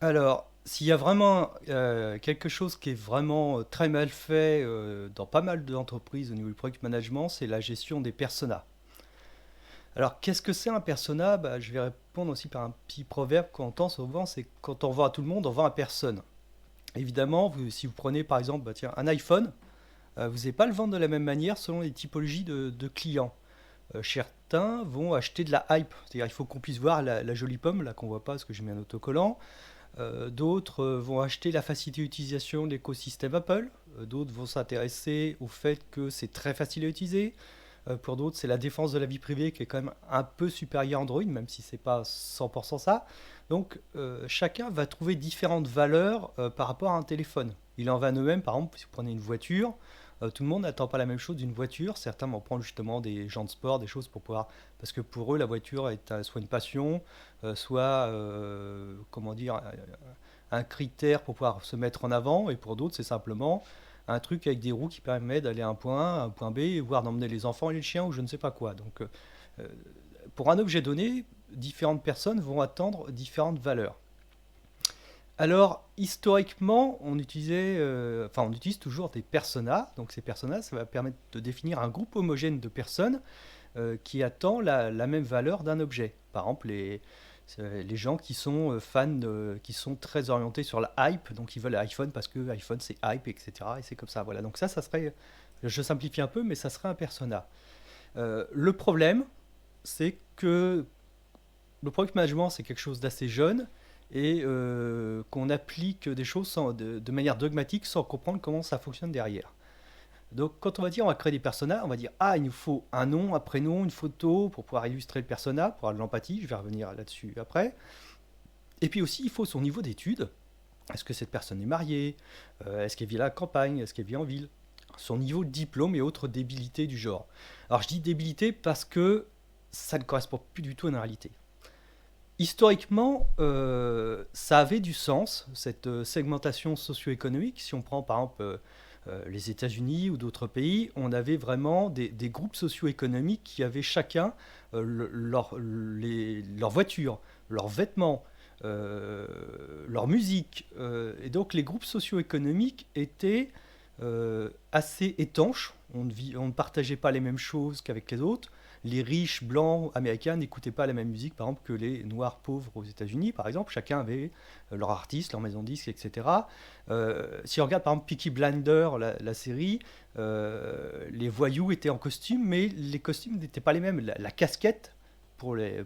Alors, s'il y a vraiment quelque chose qui est vraiment très mal fait dans pas mal d'entreprises au niveau du product management, c'est la gestion des personas. Alors, qu'est-ce que c'est un persona? Bah, je vais répondre aussi par un petit proverbe qu'on entend souvent, c'est quand on vend à tout le monde, on vend à personne. Évidemment, si vous prenez par exemple bah, tiens, un iPhone, vous n'allez pas le vendre de la même manière selon les typologies de clients. Certains vont acheter de la hype, c'est-à-dire il faut qu'on puisse voir la jolie pomme, là qu'on voit pas parce que j'ai mis un autocollant. D'autres vont acheter la facilité d'utilisation de l'écosystème Apple. D'autres vont s'intéresser au fait que c'est très facile à utiliser. Pour d'autres, c'est la défense de la vie privée qui est quand même un peu supérieure à Android, même si c'est pas 100% ça. Donc, chacun va trouver différentes valeurs par rapport à un téléphone. Il en va de même, par exemple, si vous prenez une voiture, tout le monde n'attend pas la même chose d'une voiture. Certains vont prendre justement des gens de sport, des choses pour pouvoir. Parce que pour eux, la voiture est soit une passion, soit, comment dire, un critère pour pouvoir se mettre en avant. Et pour d'autres, c'est simplement un truc avec des roues qui permet d'aller à un point A, à un point B, voire d'emmener les enfants et les chiens ou je ne sais pas quoi. Donc, euh, pour un objet donné, différentes personnes vont attendre différentes valeurs. Alors, historiquement, on utilise toujours des personas. Donc, ces personas, ça va permettre de définir un groupe homogène de personnes qui attend la même valeur d'un objet. Par exemple, les gens qui sont fans, qui sont très orientés sur la hype, donc ils veulent l'iPhone parce que iPhone c'est hype, etc. Et c'est comme ça. Voilà. Donc ça serait, je simplifie un peu, mais ça serait un persona. Le problème, c'est que le product management, c'est quelque chose d'assez jeune et qu'on applique des choses de manière dogmatique sans comprendre comment ça fonctionne derrière. Donc quand on va dire on va créer des personas, on va dire ah il nous faut un nom, un prénom, une photo pour pouvoir illustrer le persona, pour avoir de l'empathie, je vais revenir là-dessus après. Et puis aussi il faut son niveau d'études. Est-ce que cette personne est mariée? Est-ce qu'elle vit à la campagne? Est-ce qu'elle vit en ville? Son niveau de diplôme et autres débilités du genre. Alors je dis débilité parce que ça ne correspond plus du tout à une réalité. Historiquement, ça avait du sens, cette segmentation socio-économique. Si on prend par exemple les États-Unis ou d'autres pays, on avait vraiment des groupes socio-économiques qui avaient chacun leur voiture, leurs vêtements, euh, leur musique. Et donc les groupes socio-économiques étaient assez étanches. On ne partageait pas les mêmes choses qu'avec les autres. Les riches blancs américains n'écoutaient pas la même musique, par exemple, que les noirs pauvres aux États-Unis, par exemple. Chacun avait leur artiste, leur maison de disque, etc. Si on regarde, par exemple, Peaky Blinders, la série, les voyous étaient en costume, mais les costumes n'étaient pas les mêmes. La casquette pour les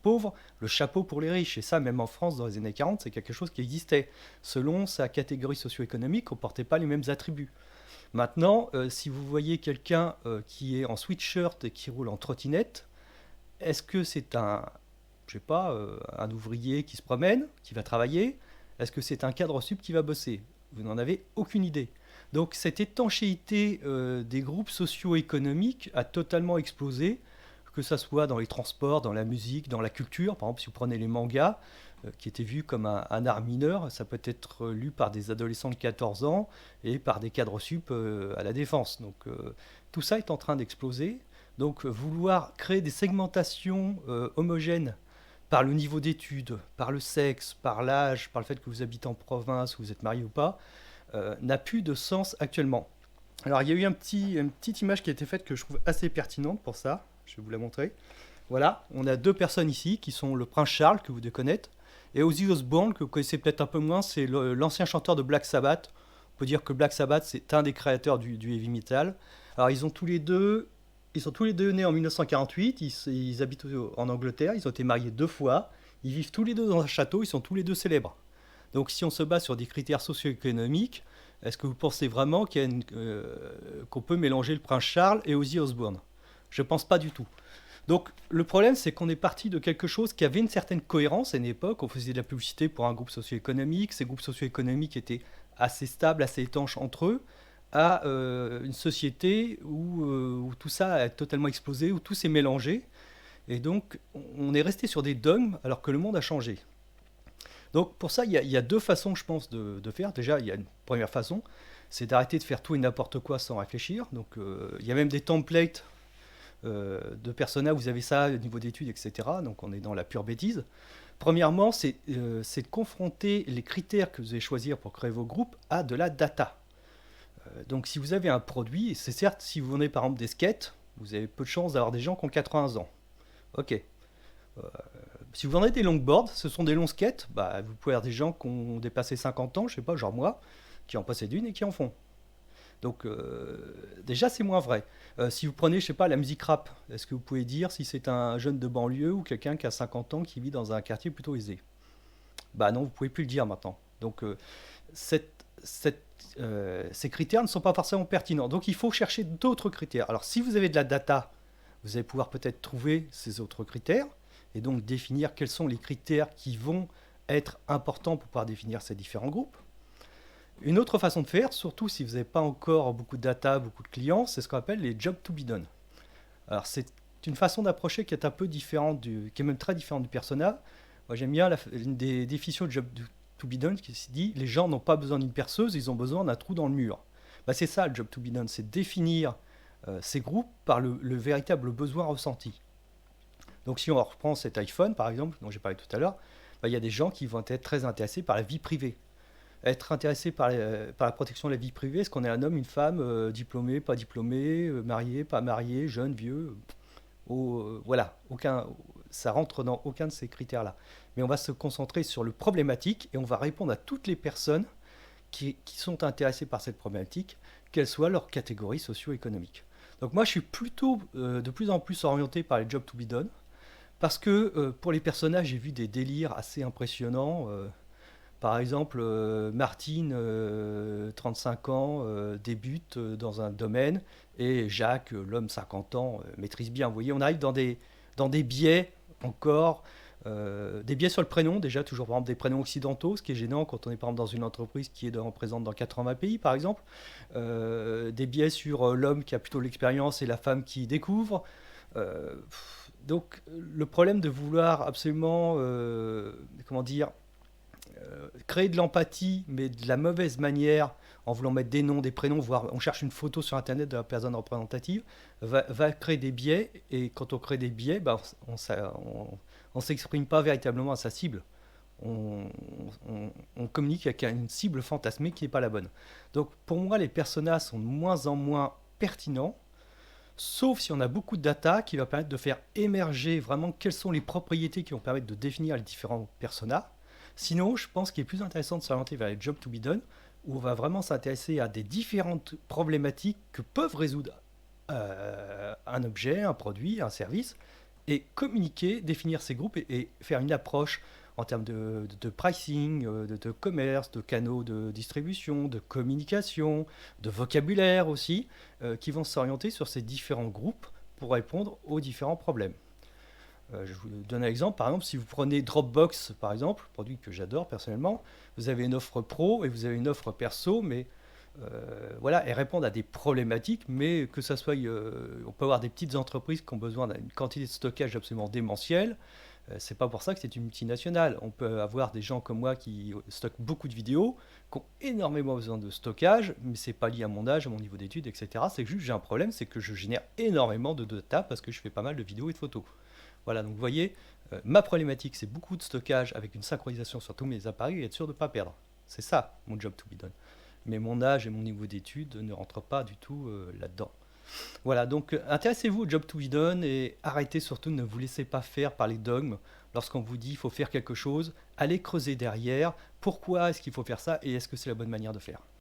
pauvres, le chapeau pour les riches. Et ça, même en France, dans les années 40, c'est quelque chose qui existait. Selon sa catégorie socio-économique, on ne portait pas les mêmes attributs. Maintenant, si vous voyez quelqu'un qui est en sweatshirt et qui roule en trottinette, est-ce que c'est je sais pas, un ouvrier qui se promène, qui va travailler? Est-ce que c'est un cadre sup qui va bosser? Vous n'en avez aucune idée. Donc cette étanchéité des groupes socio-économiques a totalement explosé, que ça soit dans les transports, dans la musique, dans la culture. Par exemple, si vous prenez les mangas, qui étaient vus comme un art mineur, ça peut être lu par des adolescents de 14 ans et par des cadres sup à la défense. Donc tout ça est en train d'exploser. Donc vouloir créer des segmentations homogènes par le niveau d'études, par le sexe, par l'âge, par le fait que vous habitez en province, que vous êtes marié ou pas, n'a plus de sens actuellement. Alors il y a eu une petite image qui a été faite que je trouve assez pertinente pour ça. Je vais vous la montrer. Voilà, on a deux personnes ici qui sont le prince Charles, que vous devez connaître, et Ozzy Osbourne, que vous connaissez peut-être un peu moins, c'est l'ancien chanteur de Black Sabbath. On peut dire que Black Sabbath, c'est un des créateurs du heavy metal. Alors ils sont tous les deux nés en 1948, ils habitent en Angleterre, ils ont été mariés deux fois, ils vivent tous les deux dans un château, ils sont tous les deux célèbres. Donc si on se base sur des critères socio-économiques, est-ce que vous pensez vraiment qu'on peut mélanger le prince Charles et Ozzy Osbourne? Je pense pas du tout. Donc le problème, c'est qu'on est parti de quelque chose qui avait une certaine cohérence à une époque. On faisait de la publicité pour un groupe socio-économique. Ces groupes socio-économiques étaient assez stables, assez étanches entre eux, à une société où tout ça a totalement explosé, où tout s'est mélangé. Et donc on est resté sur des dogmes alors que le monde a changé. Donc pour ça, il y a deux façons, je pense, de faire. Déjà, il y a une première façon, c'est d'arrêter de faire tout et n'importe quoi sans réfléchir. Donc il y a même des templates de persona, vous avez ça au niveau d'études, etc. Donc on est dans la pure bêtise. Premièrement, c'est de confronter les critères que vous allez choisir pour créer vos groupes à de la data. Donc si vous avez un produit, c'est certes, si vous vendez par exemple des skates, vous avez peu de chances d'avoir des gens qui ont 80 ans. Ok. Si vous vendez des longboards, ce sont des longs skates, bah, vous pouvez avoir des gens qui ont dépassé 50 ans, je sais pas, genre moi, qui en possèdent une et qui en font. Donc déjà c'est moins vrai. Si vous prenez, je sais pas, la musique rap, est-ce que vous pouvez dire si c'est un jeune de banlieue ou quelqu'un qui a 50 ans qui vit dans un quartier plutôt aisé? Bah non, vous pouvez plus le dire maintenant. Donc ces critères ne sont pas forcément pertinents. Donc il faut chercher d'autres critères. Alors si vous avez de la data, vous allez pouvoir peut-être trouver ces autres critères et donc définir quels sont les critères qui vont être importants pour pouvoir définir ces différents groupes. Une autre façon de faire, surtout si vous n'avez pas encore beaucoup de data, beaucoup de clients, c'est ce qu'on appelle les jobs to be done. Alors c'est une façon d'approcher qui est un peu différente, qui est même très différente du persona. Moi j'aime bien une des définitions de job to be done qui se dit les gens n'ont pas besoin d'une perceuse, ils ont besoin d'un trou dans le mur. Bah, c'est ça le job to be done, c'est définir ces groupes par le véritable besoin ressenti. Donc si on reprend cet iPhone par exemple, dont j'ai parlé tout à l'heure, bah, il y a des gens qui vont être très intéressés par la vie privée. Être intéressé par la protection de la vie privée, est-ce qu'on est un homme, une femme, diplômé, pas diplômé, marié, pas marié, jeune, vieux, voilà, ça rentre dans aucun de ces critères-là. Mais on va se concentrer sur le problématique et on va répondre à toutes les personnes qui sont intéressées par cette problématique, quelle soit leur catégorie socio-économique. Donc moi je suis plutôt de plus en plus orienté par les jobs to be done, parce que pour les personnages j'ai vu des délires assez impressionnants. Par exemple, Martine, 35 ans, débute dans un domaine et Jacques, l'homme 50 ans, maîtrise bien. Vous voyez, on arrive dans des biais encore, des biais sur le prénom, déjà toujours par exemple des prénoms occidentaux, ce qui est gênant quand on est par exemple dans une entreprise qui est présente dans 80 pays par exemple. Des biais sur l'homme qui a plutôt l'expérience et la femme qui découvre. Donc le problème de vouloir absolument, comment dire, créer de l'empathie, mais de la mauvaise manière, en voulant mettre des noms, des prénoms, voire on cherche une photo sur Internet de la personne représentative, va créer des biais. Et quand on crée des biais, bah, on s'exprime pas véritablement à sa cible. On communique avec une cible fantasmée qui n'est pas la bonne. Donc pour moi, les personas sont de moins en moins pertinents, sauf si on a beaucoup de data qui va permettre de faire émerger vraiment quelles sont les propriétés qui vont permettre de définir les différents personas. Sinon, je pense qu'il est plus intéressant de s'orienter vers les jobs to be done, où on va vraiment s'intéresser à des différentes problématiques que peuvent résoudre un objet, un produit, un service, et communiquer, définir ces groupes et faire une approche en termes de pricing, de commerce, de canaux de distribution, de communication, de vocabulaire aussi, qui vont s'orienter sur ces différents groupes pour répondre aux différents problèmes. Je vous donne un exemple. Par exemple, si vous prenez Dropbox, par exemple, produit que j'adore personnellement, vous avez une offre pro et vous avez une offre perso, mais voilà, elles répondent à des problématiques, mais que ça soit, on peut avoir des petites entreprises qui ont besoin d'une quantité de stockage absolument démentielle. C'est pas pour ça que c'est une multinationale. On peut avoir des gens comme moi qui stockent beaucoup de vidéos, qui ont énormément besoin de stockage, mais c'est pas lié à mon âge, à mon niveau d'études, etc. C'est juste que j'ai un problème, c'est que je génère énormément de data parce que je fais pas mal de vidéos et de photos. Voilà, donc vous voyez, ma problématique, c'est beaucoup de stockage avec une synchronisation sur tous mes appareils et être sûr de ne pas perdre. C'est ça, mon job to be done. Mais mon âge et mon niveau d'études ne rentrent pas du tout là-dedans. Voilà, donc intéressez-vous au job to be done et arrêtez surtout, ne vous laissez pas faire par les dogmes. Lorsqu'on vous dit qu'il faut faire quelque chose, allez creuser derrière. Pourquoi est-ce qu'il faut faire ça et est-ce que c'est la bonne manière de faire?